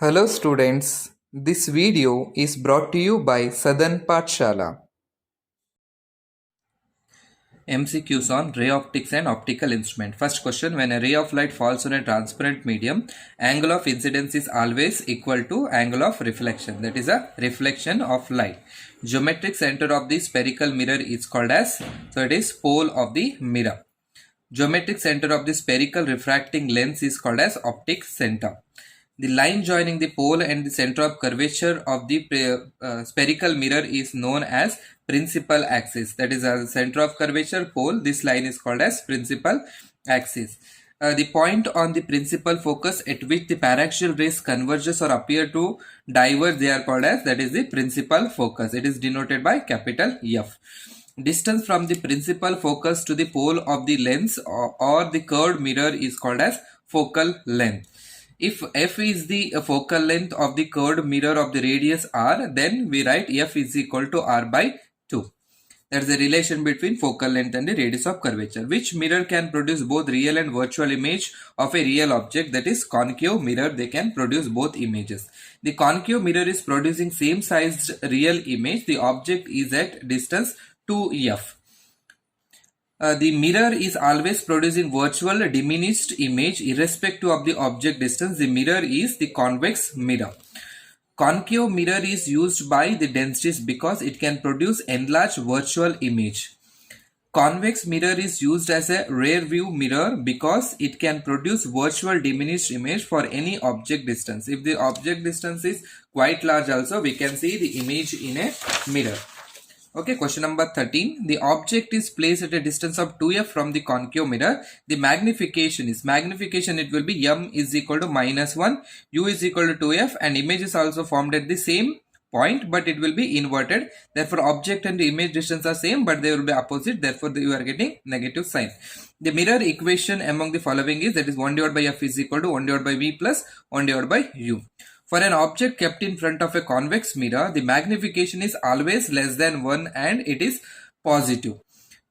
Hello students, this video is brought to you by Southern Pathshala. MCQs on ray optics and optical instrument. First question, when a ray of light falls on a transparent medium, angle of incidence is always equal to angle of reflection. That is a reflection of light. Geometric center of the spherical mirror is called as, so it is pole of the mirror. Geometric center of the spherical refracting lens is called as optic center. The line joining the pole and the center of curvature of the spherical mirror is known as principal axis. That is the center of curvature pole. This line is called as principal axis. The point on the principal focus at which the paraxial rays converges or appear to diverge, they are called as, that is the principal focus. It is denoted by capital F. Distance from the principal focus to the pole of the lens or the curved mirror is called as focal length. If f is the focal length of the curved mirror of the radius r, then we write f is equal to r by 2. That is the relation between focal length and the radius of curvature. Which mirror can produce both real and virtual image of a real object? That is concave mirror. They can produce both images. The concave mirror is producing same sized real image. The object is at distance 2f. The mirror is always producing virtual diminished image irrespective of the object distance. The mirror is the convex mirror. Concave mirror is used by the dentists because it can produce enlarged virtual image. Convex mirror is used as a rear view mirror because it can produce virtual diminished image for any object distance. If the object distance is quite large also, we can see the image in a mirror. Okay, question number 13. The object is placed at a distance of 2f from the concave mirror. The magnification, it will be m is equal to -1, u is equal to 2f, and image is also formed at the same point, but it will be inverted. Therefore, object and the image distance are same, but they will be opposite. Therefore, you are getting negative sign. The mirror equation among the following is, that is 1 divided by f is equal to 1 divided by v plus 1 divided by u. For an object kept in front of a convex mirror, the magnification is always less than 1 and it is positive.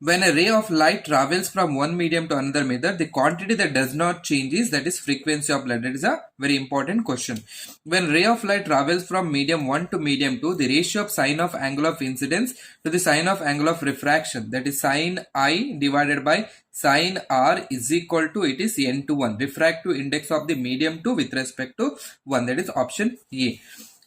When a ray of light travels from one medium to another medium, the quantity that does not change is, that is frequency of light. That is a very important question. When ray of light travels from medium 1 to medium 2, the ratio of sine of angle of incidence to the sine of angle of refraction, that is sine I divided by sine r is equal to, it is n to 1. Refractive index of the medium 2 with respect to 1. That is option A.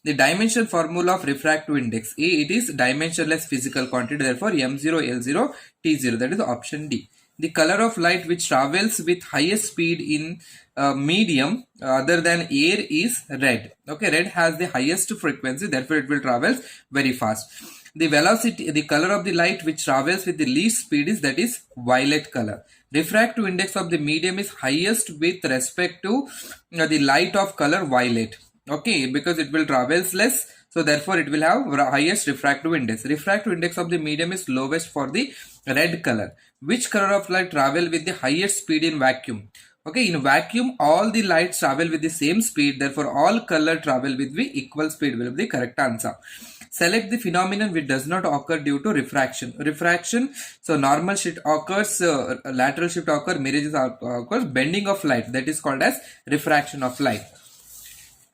The dimension formula of refractive index A, it is dimensionless physical quantity, therefore m0 l0 t0, that is option D. The color of light which travels with highest speed in medium other than air is red. Okay, red has the highest frequency, therefore it will travel very fast. The velocity, the color of the light which travels with the least speed is, that is violet color. Refractive index of the medium is highest with respect to the light of color violet. Okay, because it will travels less, so therefore it will have highest refractive index. Refractive index of the medium is lowest for the red color. Which color of light travel with the highest speed in vacuum? Okay, in vacuum all the lights travel with the same speed, therefore all color travel with the equal speed will be the correct answer. Select the phenomenon which does not occur due to refraction. Refraction, so normal shift occurs, lateral shift occurs, mirrors occurs, bending of light, that is called as refraction of light.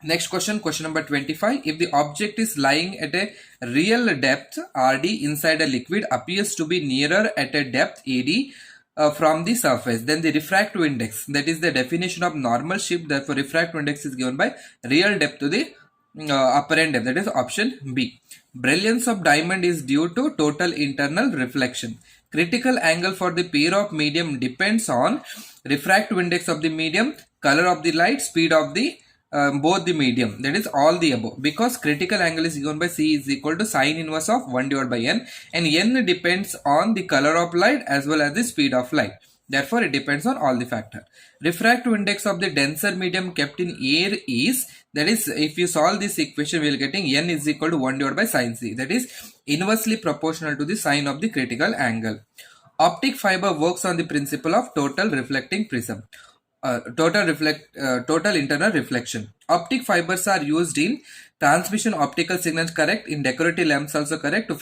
Next question, question number 25. If the object is lying at a real depth Rd inside a liquid appears to be nearer at a depth Ad from the surface, then the refractive index, that is the definition of normal shift, therefore refractive index is given by real depth to the apparent depth, that is option B. Brilliance of diamond is due to total internal reflection. Critical angle for the pair of medium depends on refractive index of the medium, color of the light, speed of the both the medium, that is all the above, because critical angle is given by C is equal to sine inverse of 1 divided by n, and n depends on the color of light as well as the speed of light. Therefore, it depends on all the factor. Refractive index of the denser medium kept in air is, that is, if you solve this equation, we will getting n is equal to 1 divided by sine C, that is inversely proportional to the sine of the critical angle. Optic fiber works on the principle of total reflecting prism. Total internal reflection. Optic fibers are used in transmission optical signals, correct, in decorative lamps also correct, to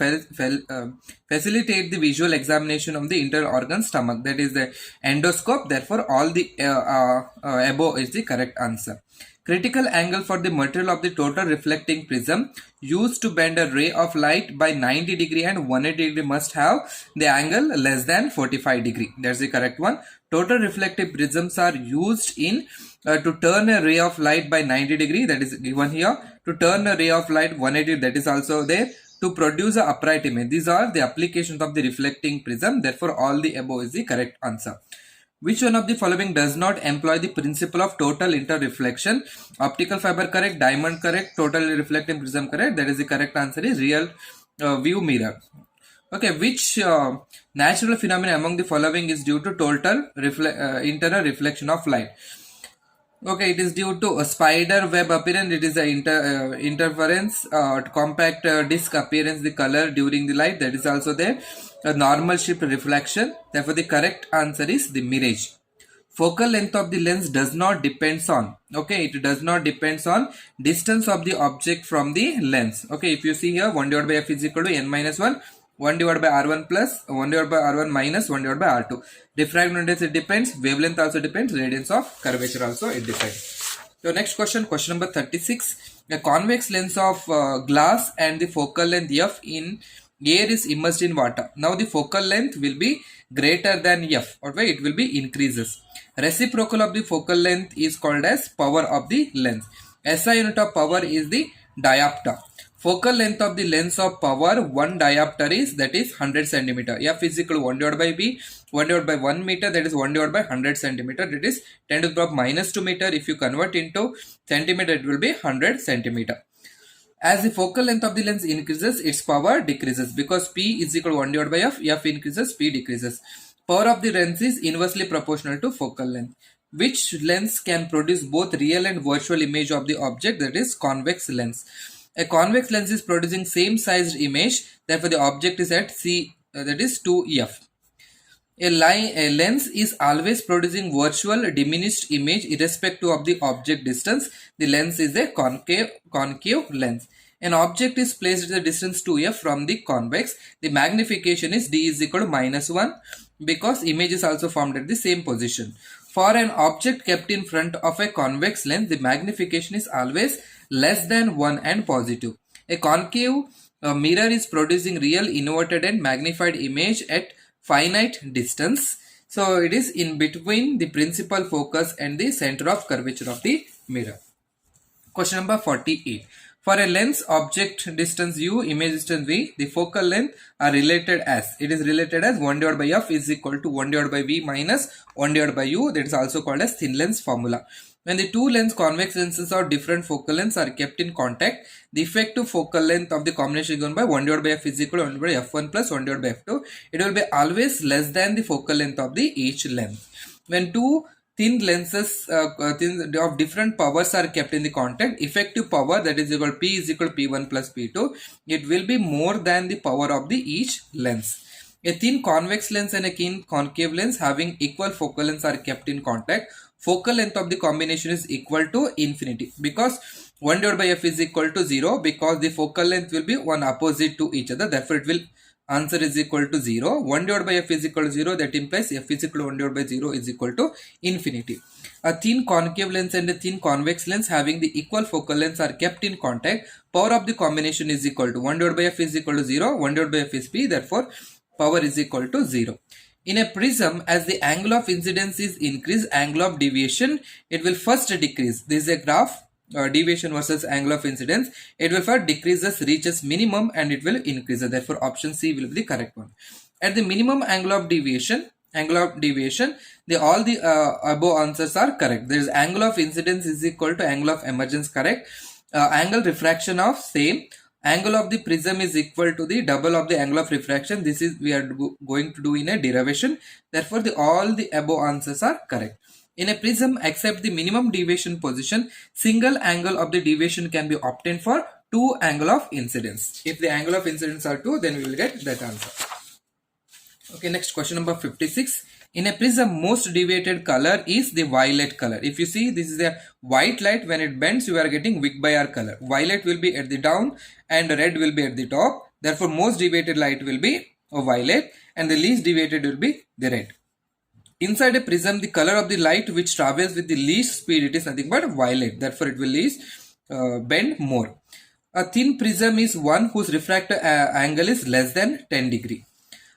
facilitate the visual examination of the internal organ stomach, that is the endoscope. Therefore all the above is the correct answer. Critical angle for the material of the total reflecting prism used to bend a ray of light by 90 degree and 180 degree must have the angle less than 45 degree. That's the correct one. Total reflective prisms are used in to turn a ray of light by 90 degree, that is given here. To turn a ray of light 180, that is also there. To produce a upright image. These are the applications of the reflecting prism. Therefore, all the above is the correct answer. Which one of the following does not employ the principle of total interreflection? Optical fiber correct, diamond correct, total reflecting prism correct. That is the correct answer is real view mirror. Okay, which natural phenomenon among the following is due to total internal reflection of light? Okay, it is due to a spider web appearance. It is a interference, compact disc appearance, the color during the light. That is also there. A normal shift reflection. Therefore, the correct answer is the mirage. Focal length of the lens does not depends on. Okay, it does not depends on distance of the object from the lens. Okay, if you see here, 1 divided by f is equal to n minus 1. 1 divided by r1 plus 1 divided by r1 minus 1 divided by r2. Diffraction index it depends, wavelength also depends, radiance of curvature also it depends. So next question, question number 36. A convex lens of glass and the focal length f in air is immersed in water. Now the focal length will be greater than f, or it will be increases. Reciprocal of the focal length is called as power of the lens. SI unit of power is the diopter. Focal length of the lens of power 1 diopter is, that is 100 centimeter. F is equal to 1 divided by B, 1 divided by 1 meter, that is 1 divided by 100 centimeter, that is 10 to the power minus 2 meter. If you convert into centimeter, it will be 100 centimeter. As the focal length of the lens increases, its power decreases, because P is equal to 1 divided by F increases, P decreases. Power of the lens is inversely proportional to focal length. Which lens can produce both real and virtual image of the object? That is convex lens. A convex lens is producing same sized image, therefore the object is at C, that is 2f. A lens is always producing virtual diminished image irrespective of the object distance. The lens is a concave lens. An object is placed at the distance 2f from the convex. The magnification is d is equal to minus 1, because image is also formed at the same position. For an object kept in front of a convex lens, the magnification is always less than 1 and positive. A concave mirror is producing real inverted and magnified image at finite distance. So it is in between the principal focus and the center of curvature of the mirror. Question number 48. For a lens object distance u, image distance v, the focal length are related as, it is related as 1 divided by f is equal to 1 divided by v minus 1 divided by u. That is also called as thin lens formula. When the two lens convex lenses or different focal lengths are kept in contact, the effective focal length of the combination given by 1 divided by f is equal to 1 divided by f1 plus 1 divided by f2. It will be always less than the focal length of the each length. When two thin lenses of different powers are kept in the contact, effective power, that is equal to P is equal to P1 plus P2. It will be more than the power of the each lens. A thin convex lens and a thin concave lens having equal focal lengths are kept in contact. Focal length of the combination is equal to infinity, because 1 divided by f is equal to 0, because the focal length will be one opposite to each other. Therefore, it will answer is equal to 0. 1 divided by f is equal to 0. That implies f is equal to 1 divided by 0 is equal to infinity. A thin concave lens and a thin convex lens having the equal focal lengths are kept in contact. Power of the combination is equal to 1 divided by f is equal to 0. 1 divided by f is p. Therefore, power is equal to 0. In a prism, as the angle of incidence is increased, angle of deviation, it will first decrease. This is a graph, deviation versus angle of incidence. It will first decreases, reaches minimum, and it will increase. Therefore, option C will be the correct one. At the minimum angle of deviation, all the above answers are correct. There is angle of incidence is equal to angle of emergence, correct. Angle refraction of same. Angle of the prism is equal to the double of the angle of refraction. This is we are going to do in a derivation. Therefore, all the above answers are correct. In a prism, except the minimum deviation position, single angle of the deviation can be obtained for 2 angle of incidence. If the angle of incidence are 2, then we will get that answer. Okay, next question number 56. In a prism, most deviated color is the violet color. If you see, this is a white light. When it bends, you are getting weak Bayes color. Violet will be at the down and red will be at the top. Therefore, most deviated light will be a violet and the least deviated will be the red. Inside a prism, the color of the light which travels with the least speed, it is nothing but violet. Therefore, it will least bend more. A thin prism is one whose refractive angle is less than 10 degree.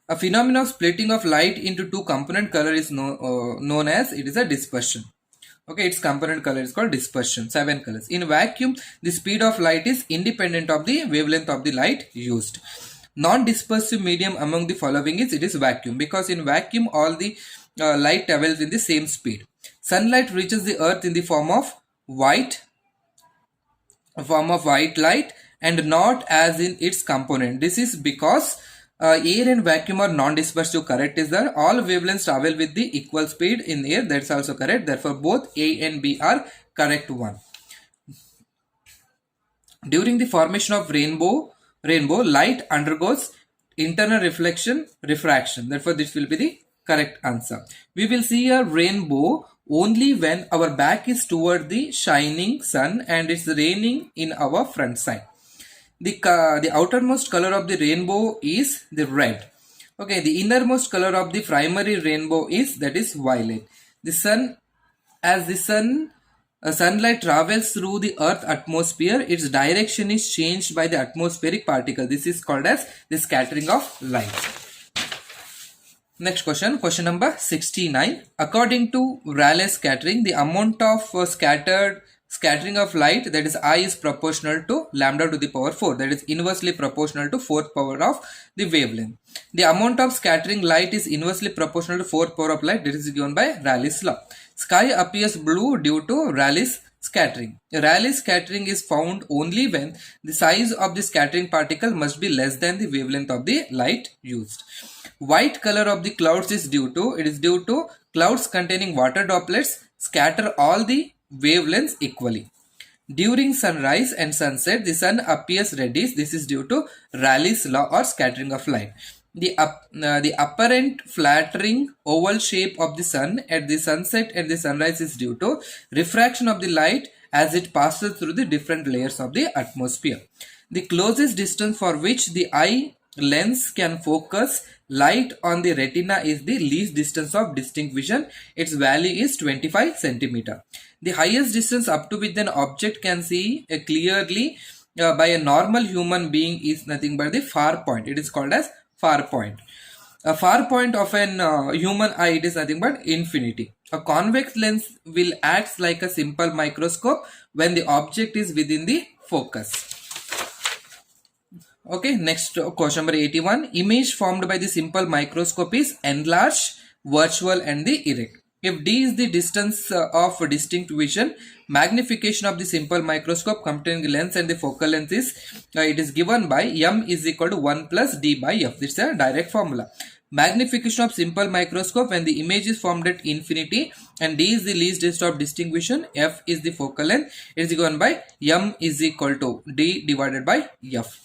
A phenomenon of splitting of light into two component color is known as, it is a dispersion. Okay, its component color is called dispersion. 7 colors. In vacuum, the speed of light is independent of the wavelength of the light used. Non-dispersive medium among the following is, it is vacuum, because in vacuum all the light travels in the same speed. Sunlight reaches the earth in the form of white light and not as in its component. This is because air and vacuum are non-dispersive. Correct is that all wavelengths travel with the equal speed in air. That's also correct. Therefore, both A and B are correct one. During the formation of rainbow, light undergoes internal refraction. Therefore, this will be the correct answer. We will see a rainbow only when our back is toward the shining sun and it's raining in our front side. The outermost color of the rainbow is the red. Okay, the innermost color of the primary rainbow is, that is violet. The sun, as the sunlight travels through the earth atmosphere, its direction is changed by the atmospheric particle. This is called as the scattering of light. Next question, question number 69. According to Rayleigh scattering, the amount of scattering of light, that is I, is proportional to lambda to the power 4, that is inversely proportional to 4th power of the wavelength. The amount of scattering light is inversely proportional to 4th power of light. That is given by Rayleigh's law. Sky appears blue due to Rayleigh's scattering. Rayleigh's scattering is found only when the size of the scattering particle must be less than the wavelength of the light used. White color of the clouds is due to clouds containing water droplets scatter all the wavelengths equally. During sunrise and sunset, the sun appears reddish. This is due to Rayleigh's law or scattering of light. The apparent flattering oval shape of the sun at the sunset and the sunrise is due to refraction of the light as it passes through the different layers of the atmosphere. The closest distance for which the eye lens can focus light on the retina is the least distance of distinct vision. Its value is 25 centimeter. The highest distance up to which an object can see clearly by a normal human being is nothing but the far point. It is called as far point. A far point of an human eye, it is nothing but infinity. A convex lens will act like a simple microscope when the object is within the focus. Okay, next question number 81. Image formed by the simple microscope is enlarged, virtual and the erect. If d is the distance of distinct vision, magnification of the simple microscope containing the lens and the focal length is, it is given by m is equal to 1 plus d by f. This is a direct formula. Magnification of simple microscope when the image is formed at infinity and d is the least distance of distinct vision, f is the focal length, it is given by m is equal to d divided by f.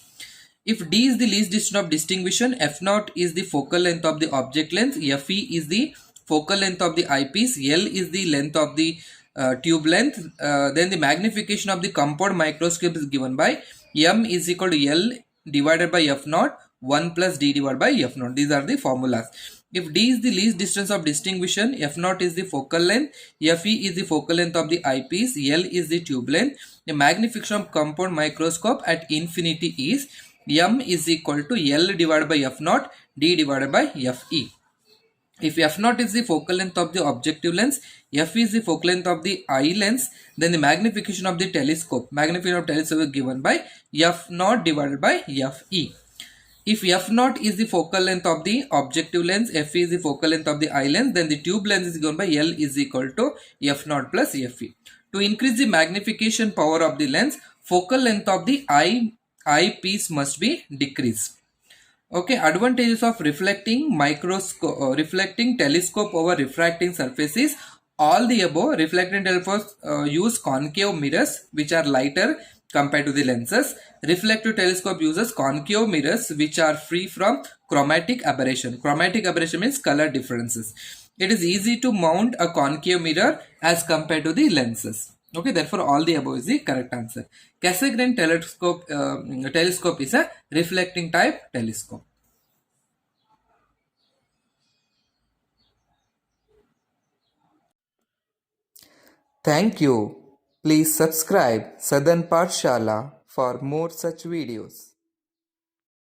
If d is the least distance of distinct vision, f0 is the focal length of the object length, fe is the focal length of the eyepiece, L is the length of the tube length. Then the magnification of the compound microscope is given by m is equal to L divided by f0, 1 plus d divided by f0. These are the formulas. If d is the least distance of distinct vision, f0 is the focal length, fe is the focal length of the eyepiece, L is the tube length. The magnification of compound microscope at infinity is m is equal to L divided by f0, d divided by fe. If f0 is the focal length of the objective lens, f is the focal length of the eye lens, then the magnification of the telescope is given by f0 divided by fe. If f0 is the focal length of the objective lens, fe is the focal length of the eye lens, then the tube length is given by L is equal to f0 plus fe. To increase the magnification power of the lens, focal length of the eyepiece must be decreased. Okay, advantages of reflecting telescope over refracting surfaces. All the above. Reflecting telescopes use concave mirrors which are lighter compared to the lenses. Reflective telescope uses concave mirrors which are free from chromatic aberration. Chromatic aberration means color differences. It is easy to mount a concave mirror as compared to the lenses. Okay, therefore all the above is the correct answer. Cassegrain telescope is a reflecting type telescope. Thank you. Please subscribe Southern Pathshala for more such videos.